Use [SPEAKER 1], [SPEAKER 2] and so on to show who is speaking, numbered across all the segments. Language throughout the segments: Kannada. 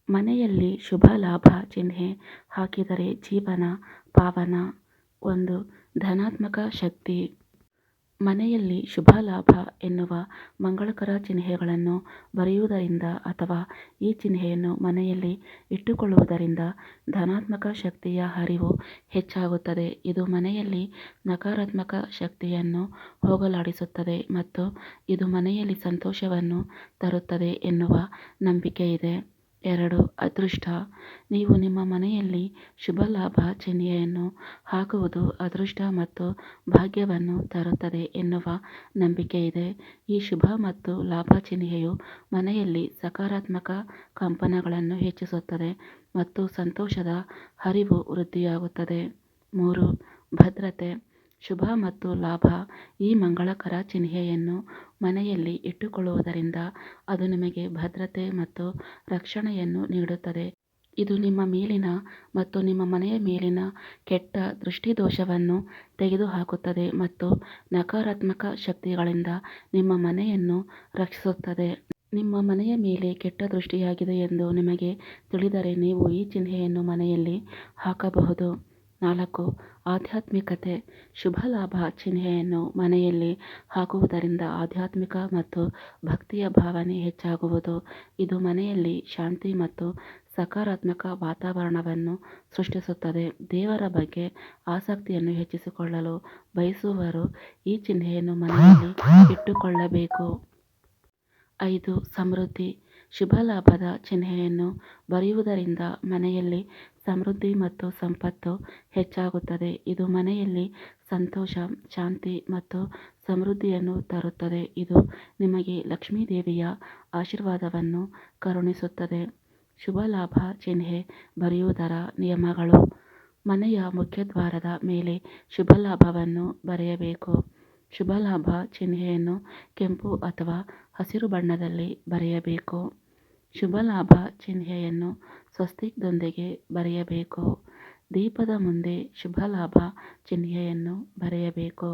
[SPEAKER 1] ಮನೆಯಲ್ಲಿ ಶುಭ ಲಾಭ ಚಿಹ್ನೆ ಹಾಕಿದರೆ ಜೀವನ ಪಾವನ. ಒಂದು ಧನಾತ್ಮಕ ಶಕ್ತಿ. ಮನೆಯಲ್ಲಿ ಶುಭ ಲಾಭ ಎನ್ನುವ ಮಂಗಳಕರ ಚಿಹ್ನೆಗಳನ್ನು ಬರೆಯುವುದರಿಂದ ಅಥವಾ ಈ ಚಿಹ್ನೆಯನ್ನು ಮನೆಯಲ್ಲಿ ಇಟ್ಟುಕೊಳ್ಳುವುದರಿಂದ ಧನಾತ್ಮಕ ಶಕ್ತಿಯ ಹರಿವು ಹೆಚ್ಚಾಗುತ್ತದೆ. ಇದು ಮನೆಯಲ್ಲಿ ನಕಾರಾತ್ಮಕ ಶಕ್ತಿಯನ್ನು ಹೋಗಲಾಡಿಸುತ್ತದೆ ಮತ್ತು ಇದು ಮನೆಯಲ್ಲಿ ಸಂತೋಷವನ್ನು ತರುತ್ತದೆ ಎನ್ನುವ ನಂಬಿಕೆಯಿದೆ. 2. ಅದೃಷ್ಟ. ನೀವು ನಿಮ್ಮ ಮನೆಯಲ್ಲಿ ಶುಭ ಲಾಭ ಚಿಹ್ನೆಯನ್ನು ಹಾಕುವುದು ಅದೃಷ್ಟ ಮತ್ತು ಭಾಗ್ಯವನ್ನು ತರುತ್ತದೆ ಎನ್ನುವ ನಂಬಿಕೆಯಿದೆ. ಈ ಶುಭ ಮತ್ತು ಲಾಭ ಚಿಹ್ನೆಯು ಮನೆಯಲ್ಲಿ ಸಕಾರಾತ್ಮಕ ಕಂಪನಗಳನ್ನು ಹೆಚ್ಚಿಸುತ್ತದೆ ಮತ್ತು ಸಂತೋಷದ ಹರಿವು ವೃದ್ಧಿಯಾಗುತ್ತದೆ. 3. ಭದ್ರತೆ. ಶುಭ ಮತ್ತು ಲಾಭ ಈ ಮಂಗಳಕರ ಚಿಹ್ನೆಯನ್ನು ಮನೆಯಲ್ಲಿ ಇಟ್ಟುಕೊಳ್ಳುವುದರಿಂದ ಅದು ನಿಮಗೆ ಭದ್ರತೆ ಮತ್ತು ರಕ್ಷಣೆಯನ್ನು ನೀಡುತ್ತದೆ. ಇದು ನಿಮ್ಮ ಮೇಲಿನ ಮತ್ತು ನಿಮ್ಮ ಮನೆಯ ಮೇಲಿನ ಕೆಟ್ಟ ದೃಷ್ಟಿದೋಷವನ್ನು ತೆಗೆದುಹಾಕುತ್ತದೆ ಮತ್ತು ನಕಾರಾತ್ಮಕ ಶಕ್ತಿಗಳಿಂದ ನಿಮ್ಮ ಮನೆಯನ್ನು ರಕ್ಷಿಸುತ್ತದೆ. ನಿಮ್ಮ ಮನೆಯ ಮೇಲೆ ಕೆಟ್ಟ ದೃಷ್ಟಿಯಾಗಿದೆ ಎಂದು ನಿಮಗೆ ತಿಳಿದರೆ ನೀವು ಈ ಚಿಹ್ನೆಯನ್ನು ಮನೆಯಲ್ಲಿ ಹಾಕಬಹುದು. 4. ಆಧ್ಯಾತ್ಮಿಕತೆ. ಶುಭ ಲಾಭ ಚಿಹ್ನೆಯನ್ನು ಮನೆಯಲ್ಲಿ ಹಾಕುವುದರಿಂದ ಆಧ್ಯಾತ್ಮಿಕ ಮತ್ತು ಭಕ್ತಿಯ ಭಾವನೆ ಹೆಚ್ಚಾಗುವುದು. ಇದು ಮನೆಯಲ್ಲಿ ಶಾಂತಿ ಮತ್ತು ಸಕಾರಾತ್ಮಕ ವಾತಾವರಣವನ್ನು ಸೃಷ್ಟಿಸುತ್ತದೆ. ದೇವರ ಬಗ್ಗೆ ಆಸಕ್ತಿಯನ್ನು ಹೆಚ್ಚಿಸಿಕೊಳ್ಳಲು ಬಯಸುವವರು ಈ ಚಿಹ್ನೆಯನ್ನು ಮನೆಯಲ್ಲಿ ಇಟ್ಟುಕೊಳ್ಳಬೇಕು. 5. ಸಮೃದ್ಧಿ. ಶುಭ ಲಾಭದ ಚಿಹ್ನೆಯನ್ನು ಬರೆಯುವುದರಿಂದ ಮನೆಯಲ್ಲಿ ಸಮೃದ್ಧಿ ಮತ್ತು ಸಂಪತ್ತು ಹೆಚ್ಚಾಗುತ್ತದೆ. ಇದು ಮನೆಯಲ್ಲಿ ಸಂತೋಷ, ಶಾಂತಿ ಮತ್ತು ಸಮೃದ್ಧಿಯನ್ನು ತರುತ್ತದೆ. ಇದು ನಿಮಗೆ ಲಕ್ಷ್ಮೀದೇವಿಯ ಆಶೀರ್ವಾದವನ್ನು ಕರುಣಿಸುತ್ತದೆ. ಶುಭ ಲಾಭ ಚಿಹ್ನೆ ಬರೆಯುವುದರ ನಿಯಮಗಳು. ಮನೆಯ ಮುಖ್ಯದ್ವಾರದ ಮೇಲೆ ಶುಭ ಲಾಭವನ್ನು ಬರೆಯಬೇಕು. ಶುಭ ಲಾಭ ಚಿಹ್ನೆಯನ್ನು ಕೆಂಪು ಅಥವಾ ಹಸಿರು ಬಣ್ಣದಲ್ಲಿ ಬರೆಯಬೇಕು. ಶುಭ ಲಾಭ ಚಿಹ್ನೆಯನ್ನು ಸ್ವಸ್ತಿಕ್ದೊಂದಿಗೆ ಬರೆಯಬೇಕು. ದೀಪದ ಮುಂದೆ ಶುಭ ಲಾಭ ಚಿಹ್ನೆಯನ್ನು ಬರೆಯಬೇಕು.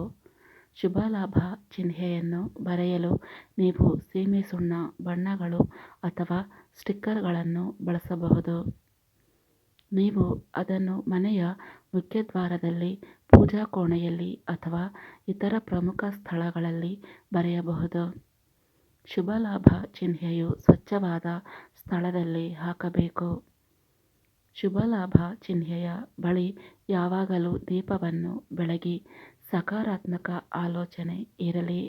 [SPEAKER 1] ಶುಭ ಲಾಭ ಚಿಹ್ನೆಯನ್ನು ಬರೆಯಲು ನೀವು ಸೀಮೆ ಸುಣ್ಣ, ಬಣ್ಣಗಳು ಅಥವಾ ಸ್ಟಿಕ್ಕರ್ಗಳನ್ನು ಬಳಸಬಹುದು. ನೀವು ಅದನ್ನು ಮನೆಯ ಮುಖ್ಯದ್ವಾರದಲ್ಲಿ, ಪೂಜಾ ಕೋಣೆಯಲ್ಲಿ ಅಥವಾ ಇತರ ಪ್ರಮುಖ ಸ್ಥಳಗಳಲ್ಲಿ ಬರೆಯಬಹುದು. ಶುಭ ಲಾಭ ಚಿಹ್ನೆಯು ಸ್ವಚ್ಛವಾದ ಸ್ಥಳದಲ್ಲಿ ಹಾಕಬೇಕು. ಶುಭ ಲಾಭ ಚಿಹ್ನೆಯ ಬಳಿ ಯಾವಾಗಲೂ ದೀಪವನ್ನು ಬೆಳಗಿ ಸಕಾರಾತ್ಮಕ ಆಲೋಚನೆ ಇರಲಿ.